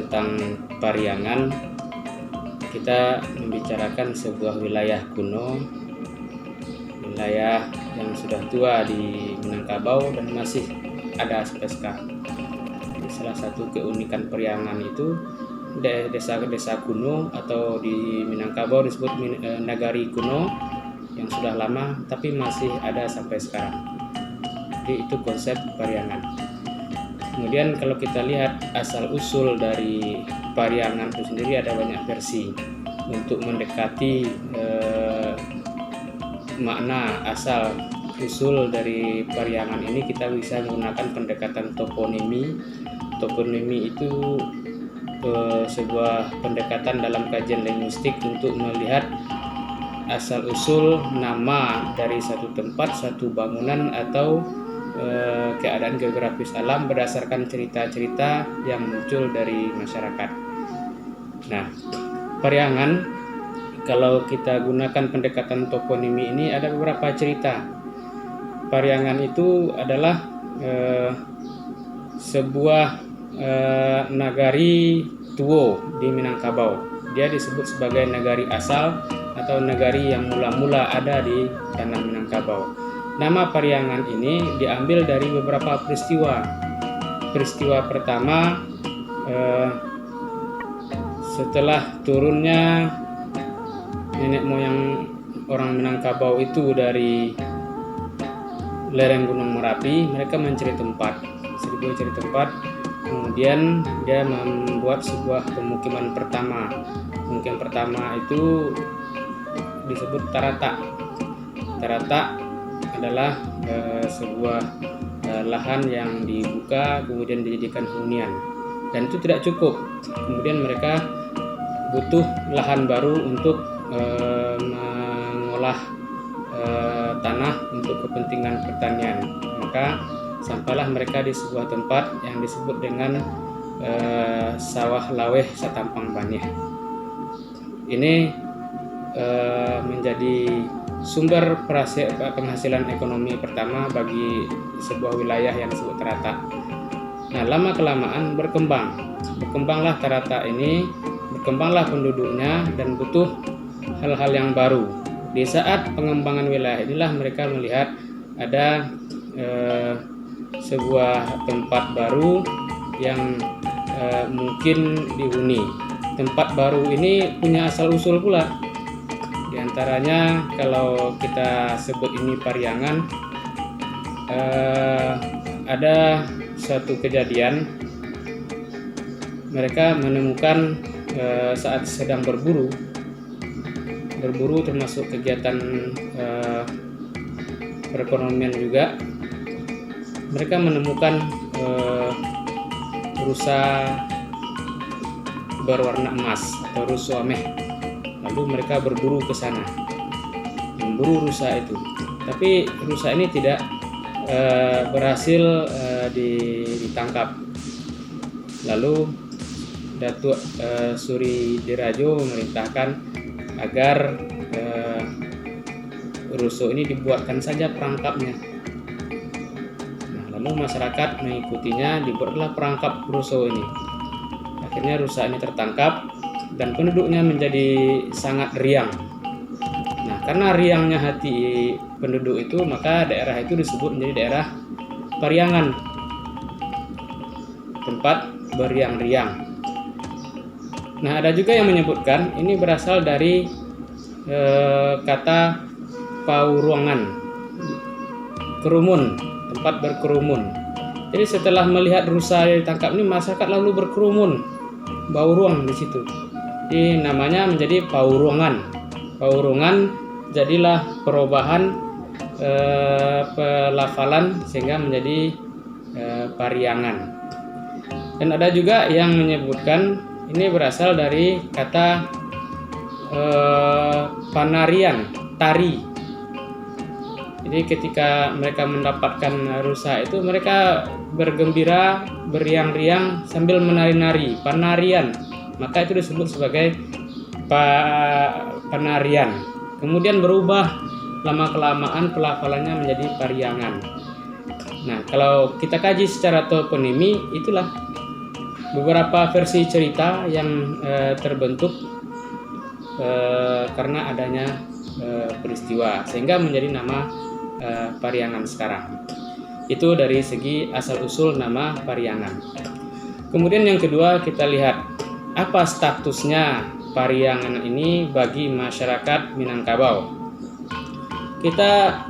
tentang Pariangan, kita membicarakan sebuah wilayah kuno, wilayah yang sudah tua di Minangkabau dan masih ada sampai sekarang. Jadi salah satu keunikan Pariangan itu desa-desa kuno, atau di Minangkabau disebut nagari kuno yang sudah lama tapi masih ada sampai sekarang. Jadi itu konsep Pariangan. Kemudian kalau kita lihat asal usul dari Pariangan itu sendiri, ada banyak versi. Untuk mendekati makna asal usul dari Pariangan ini, kita bisa menggunakan pendekatan toponimi. Toponimi itu sebuah pendekatan dalam kajian linguistik untuk melihat asal usul nama dari satu tempat, satu bangunan, atau keadaan geografis alam berdasarkan cerita-cerita yang muncul dari masyarakat. Nah, Pariangan, kalau kita gunakan pendekatan toponimi ini, ada beberapa cerita. Pariangan itu adalah sebuah nagari tuo di Minangkabau. Dia disebut sebagai nagari asal atau nagari yang mula-mula ada di tanah Minangkabau. Nama Pariangan ini diambil dari beberapa peristiwa. Peristiwa pertama, setelah turunnya nenek moyang orang Minangkabau itu dari lereng Gunung Merapi, mereka mencari tempat. Kemudian dia membuat sebuah pemukiman pertama. Pemukiman pertama itu disebut Tarata. Tarata adalah sebuah lahan yang dibuka kemudian dijadikan hunian, dan itu tidak cukup. Kemudian mereka butuh lahan baru untuk mengolah tanah untuk kepentingan pertanian. Maka sampailah mereka di sebuah tempat yang disebut dengan Sawah Laweh Satampang Banyeh. Ini menjadi sumber penghasilan ekonomi pertama bagi sebuah wilayah yang disebut Tarata. Nah, lama kelamaan berkembanglah Tarata ini, berkembanglah penduduknya dan butuh hal-hal yang baru. Di saat pengembangan wilayah inilah mereka melihat ada sebuah tempat baru yang mungkin dihuni. Tempat baru ini punya asal usul pula. Di antaranya kalau kita sebut ini Pariangan, ada suatu kejadian mereka menemukan saat sedang berburu termasuk kegiatan perekonomian juga, mereka menemukan rusa berwarna emas atau rusa ameh. Lalu mereka berburu ke sana, memburu rusa itu. Tapi rusa ini tidak berhasil ditangkap. Lalu Datuk Suri Dirajo memerintahkan agar rusa ini dibuatkan saja perangkapnya. Nah, lalu masyarakat mengikutinya, dibuatlah perangkap rusa ini. Akhirnya rusa ini tertangkap dan penduduknya menjadi sangat riang. Nah, karena riangnya hati penduduk itu, maka daerah itu disebut menjadi daerah Pariangan, tempat beriang-riang. Nah, ada juga yang menyebutkan ini berasal dari kata pauruangan, kerumun, tempat berkerumun. Jadi setelah melihat rusa ditangkap ini, masyarakat lalu berkerumun, bauruang di situ. Jadi namanya menjadi Pauruangan. Pauruangan jadilah perubahan pelafalan sehingga menjadi Pariangan. Dan ada juga yang menyebutkan ini berasal dari kata panarian, tari. Jadi ketika mereka mendapatkan rusa itu, mereka bergembira, beriang-riang sambil menari-nari, panarian. Maka itu disebut sebagai penarian. Kemudian berubah lama-kelamaan pelafalannya menjadi Pariangan. Nah, kalau kita kaji secara toponimi, itulah beberapa versi cerita yang terbentuk karena adanya peristiwa sehingga menjadi nama Pariangan sekarang. Itu dari segi asal-usul nama Pariangan. Kemudian yang kedua, kita lihat apa statusnya Pariangan ini bagi masyarakat Minangkabau. Kita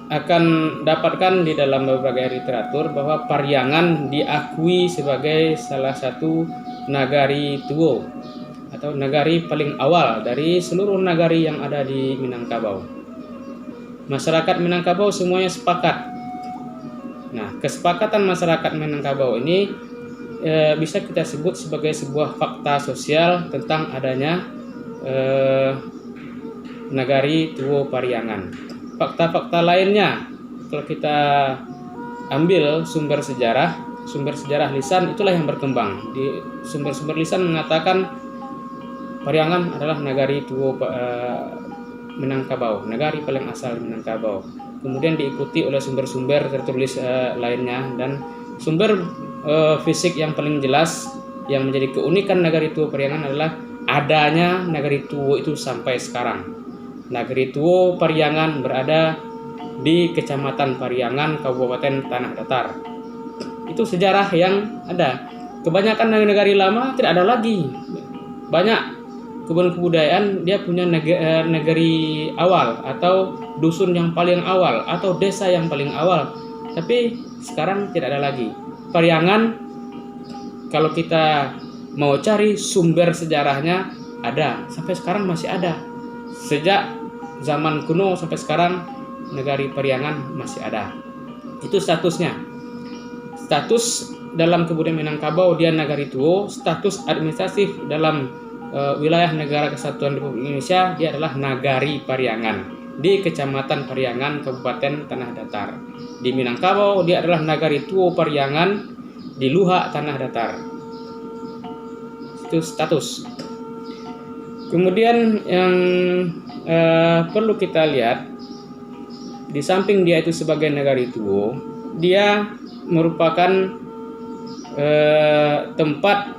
akan dapatkan di dalam berbagai literatur bahwa Pariangan diakui sebagai salah satu nagari tuo atau nagari paling awal dari seluruh nagari yang ada di Minangkabau. Masyarakat Minangkabau semuanya sepakat. Nah, kesepakatan masyarakat Minangkabau ini bisa kita sebut sebagai sebuah fakta sosial tentang adanya nagari tuo Pariangan. Fakta-fakta lainnya, kalau kita ambil sumber sejarah lisan, itulah yang berkembang. Di sumber-sumber lisan mengatakan Pariangan adalah nagari tuo Minangkabau, nagari paling asal Minangkabau. Kemudian diikuti oleh sumber-sumber tertulis lainnya, dan sumber fisik yang paling jelas yang menjadi keunikan nagari tuo Pariangan adalah adanya nagari tuo itu sampai sekarang. Nagari tuo Pariangan berada di Kecamatan Pariangan, Kabupaten Tanah Datar. Itu sejarah yang ada. Kebanyakan nagari lama tidak ada lagi. Banyak kebudayaan dia punya nagari awal atau dusun yang paling awal atau desa yang paling awal. Tapi sekarang tidak ada lagi. Pariangan, kalau kita mau cari sumber sejarahnya, ada. Sampai sekarang masih ada. Sejak zaman kuno sampai sekarang nagari Pariangan masih ada. Itu statusnya. Status dalam kebudayaan Minangkabau dia nagari tuo. Status administratif dalam wilayah Negara Kesatuan Republik Indonesia dia adalah nagari Pariangan di Kecamatan Pariangan, Kabupaten Tanah Datar. Di Minangkabau dia adalah nagari tuo Pariangan di Luhak Tanah Datar. Itu status. Kemudian yang perlu kita lihat, di samping dia itu sebagai nagari tuo, dia merupakan tempat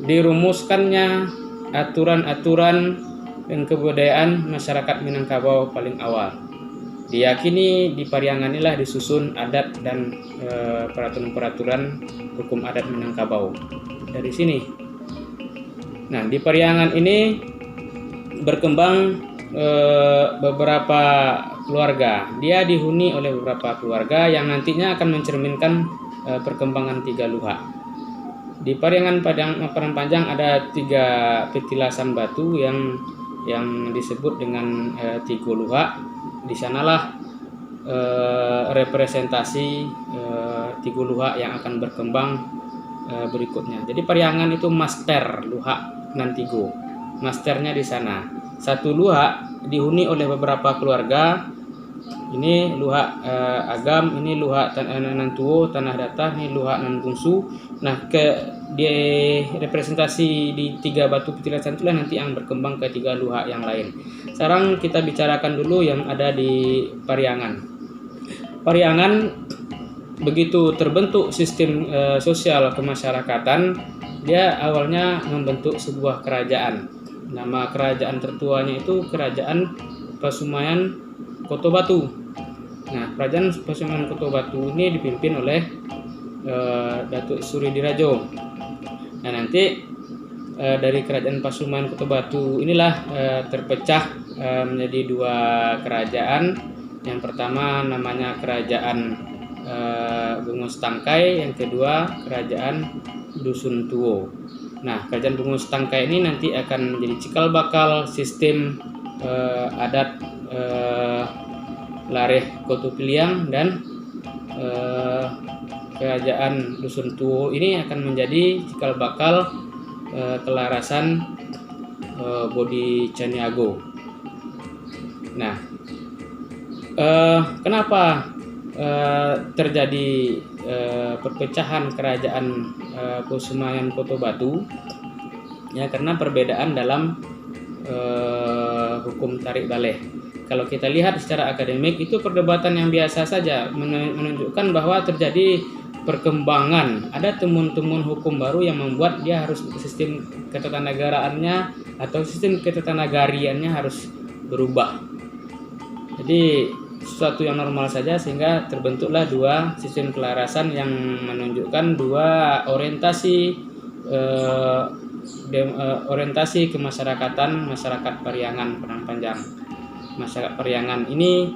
dirumuskannya aturan-aturan dan kebudayaan masyarakat Minangkabau paling awal. Diyakini di Pariangan inilah disusun adat dan peraturan-peraturan hukum adat Minangkabau. Dari sini. Nah, di Pariangan ini berkembang beberapa keluarga. Dia dihuni oleh beberapa keluarga yang nantinya akan mencerminkan perkembangan tiga luhak. Di Pariangan Padang ada 3 petilasan batu yang disebut dengan Tigo Luhak. Di sanalah representasi Tigo Luhak yang akan berkembang berikutnya. Jadi Pariangan itu master luhak nan tigo. Masternya di sana. Satu luhak dihuni oleh beberapa keluarga. Ini luhak Agam, ini luhak nan tuo Tanah Datar, ini luhak nan bungsu. Nah, di representasi di 3 batu petilasan itulah nanti yang berkembang ke 3 luhak yang lain. Sekarang kita bicarakan dulu yang ada di Pariangan. Pariangan begitu terbentuk sistem sosial kemasyarakatan, dia awalnya membentuk sebuah kerajaan. Nama kerajaan tertuanya itu Kerajaan Pasumayan Koto Batu. Nah, Kerajaan Pasumayan Koto Batu ini dipimpin oleh Datuk Suri Dirajo. Nah, nanti dari Kerajaan Pasumayan Koto Batu inilah terpecah menjadi 2 kerajaan. Yang pertama namanya Kerajaan Bungus Tangkai, yang kedua Kerajaan Dusun Tuo. Nah, Kerajaan Bungus Tangkai ini nanti akan menjadi cikal bakal sistem adat Lareh Koto Piliang, dan Kerajaan Dusun Tuo ini akan menjadi cikal bakal kelarasan Bodi Caniago. Nah, kenapa terjadi perpecahan Kerajaan Pasumayan Koto Batu? Ya, karena perbedaan dalam hukum tarik baleh. Kalau kita lihat secara akademik itu perdebatan yang biasa saja, menunjukkan bahwa terjadi perkembangan, ada temuan-temuan hukum baru yang membuat dia harus sistem ketatanegaraaannya atau sistem ketatanegariannya harus berubah. Jadi sesuatu yang normal saja, sehingga terbentuklah dua sistem kelarasan yang menunjukkan dua orientasi kemasyarakatan masyarakat Pariangan Padang Panjang. Masyarakat Pariangan ini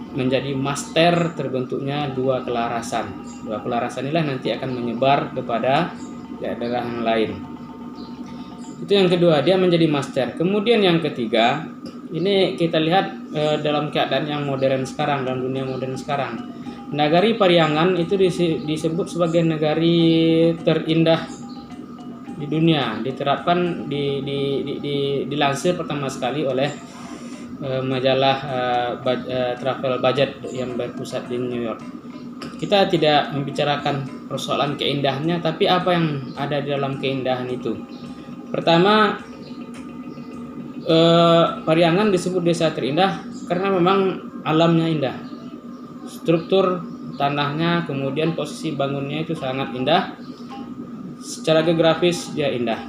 menjadi master terbentuknya dua kelarasan. Dua kelarasan inilah nanti akan menyebar kepada daerah yang lain. Itu yang kedua, dia menjadi master. Kemudian yang ketiga, ini kita lihat dalam keadaan yang modern sekarang, dalam dunia modern sekarang. Nagari Pariangan itu disebut sebagai nagari terindah di dunia. Diterapkan dilansir pertama sekali oleh majalah travel budget yang berpusat di New York. Kita tidak membicarakan persoalan keindahannya, tapi apa yang ada di dalam keindahan itu. Pertama, Pariangan disebut desa terindah karena memang alamnya indah. Struktur tanahnya, kemudian posisi bangunnya itu sangat indah. Secara geografis dia indah.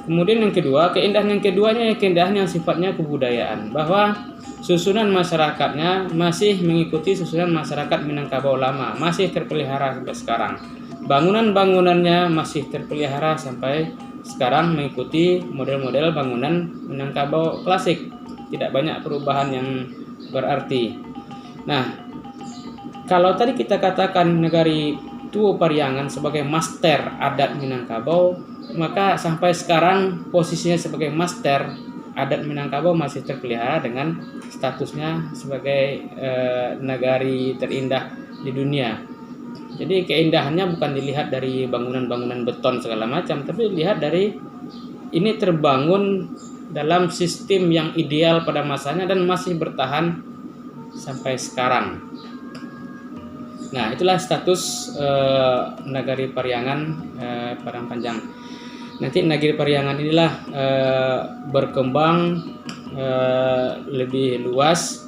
Kemudian yang kedua, keindahan yang sifatnya kebudayaan, bahwa susunan masyarakatnya masih mengikuti susunan masyarakat Minangkabau lama, masih terpelihara sampai sekarang. Bangunan-bangunannya masih terpelihara sampai sekarang mengikuti model-model bangunan Minangkabau klasik. Tidak banyak perubahan yang berarti. Nah, kalau tadi kita katakan Nagari Tuo Pariangan sebagai master adat Minangkabau, maka sampai sekarang posisinya sebagai master adat Minangkabau masih terpelihara dengan statusnya sebagai nagari terindah di dunia. Jadi keindahannya bukan dilihat dari bangunan-bangunan beton segala macam, tapi dilihat dari ini terbangun dalam sistem yang ideal pada masanya dan masih bertahan sampai sekarang. Nah, itulah status Nagari Pariangan Padang Panjang. Nanti Nagari Pariangan inilah berkembang lebih luas.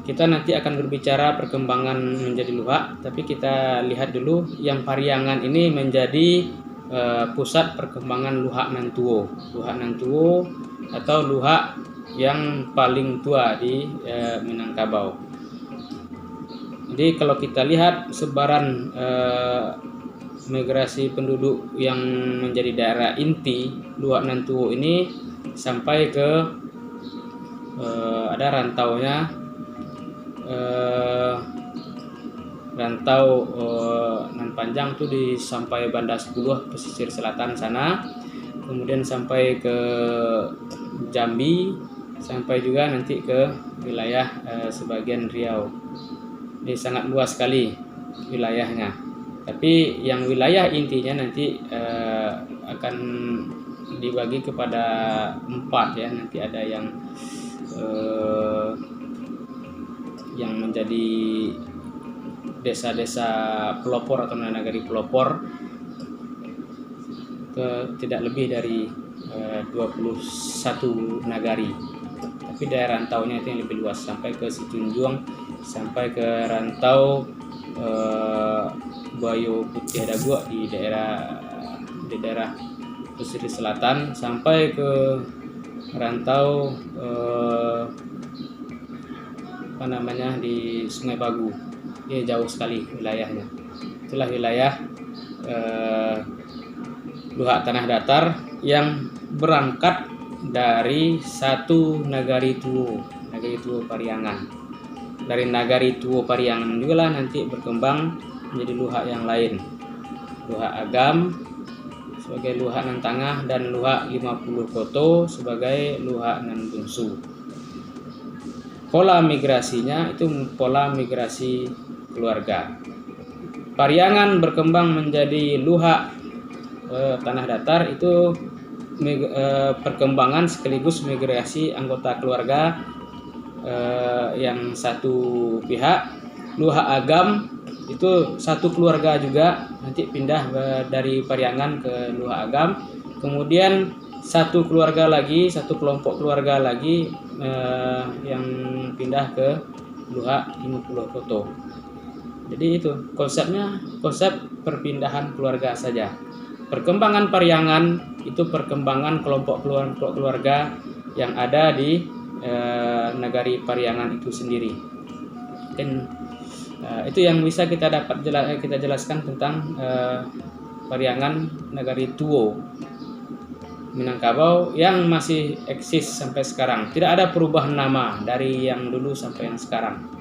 Kita nanti akan berbicara perkembangan menjadi luhak, tapi kita lihat dulu yang Pariangan ini menjadi pusat perkembangan luhak nan tuo. Luhak nan tuo atau luhak yang paling tua di Minangkabau. Jadi kalau kita lihat sebaran migrasi penduduk yang menjadi daerah inti luhak nan tuo ini sampai ke ada rantaunya. Rantau nan panjang tuh sampai Banda 10 pesisir selatan sana, kemudian sampai ke Jambi, sampai juga nanti ke wilayah sebagian Riau. Ini sangat luas sekali wilayahnya. Tapi yang wilayah intinya nanti akan dibagi kepada 4 ya. Nanti ada yang menjadi desa-desa pelopor atau nagari pelopor, tidak lebih dari 21 nagari. Tapi daerah rantaunya itu yang lebih luas, sampai ke Situnjuang, sampai ke rantau Bayo Putih Dagua di daerah pesisir selatan, sampai ke rantau di Sungai Bagu. Ini jauh sekali wilayahnya. Itulah wilayah luhak tanah datar yang berangkat dari satu Nagari Tuo Pariangan. Dari Nagari Tuo Pariangan juga lah nanti berkembang menjadi luhak yang lain. Luhak Agam sebagai luhak nan tengah dan luhak 50 Koto sebagai luhak nan bungsu. Pola migrasinya itu pola migrasi keluarga. Pariangan berkembang menjadi luhak tanah datar itu perkembangan sekaligus migrasi anggota keluarga yang satu pihak. Luhak Agam itu satu keluarga juga, nanti pindah dari Pariangan ke Luhak Agam. Kemudian satu keluarga lagi, satu kelompok keluarga lagi yang pindah ke Luhak 50 Koto. Jadi itu konsepnya, konsep perpindahan keluarga saja. Perkembangan Pariangan itu perkembangan kelompok keluarga yang ada di Nagari Pariangan itu sendiri. Mungkin itu yang bisa kita jelaskan tentang Pariangan Nagari Tuo Minangkabau yang masih eksis sampai sekarang. Tidak ada perubahan nama dari yang dulu sampai yang sekarang.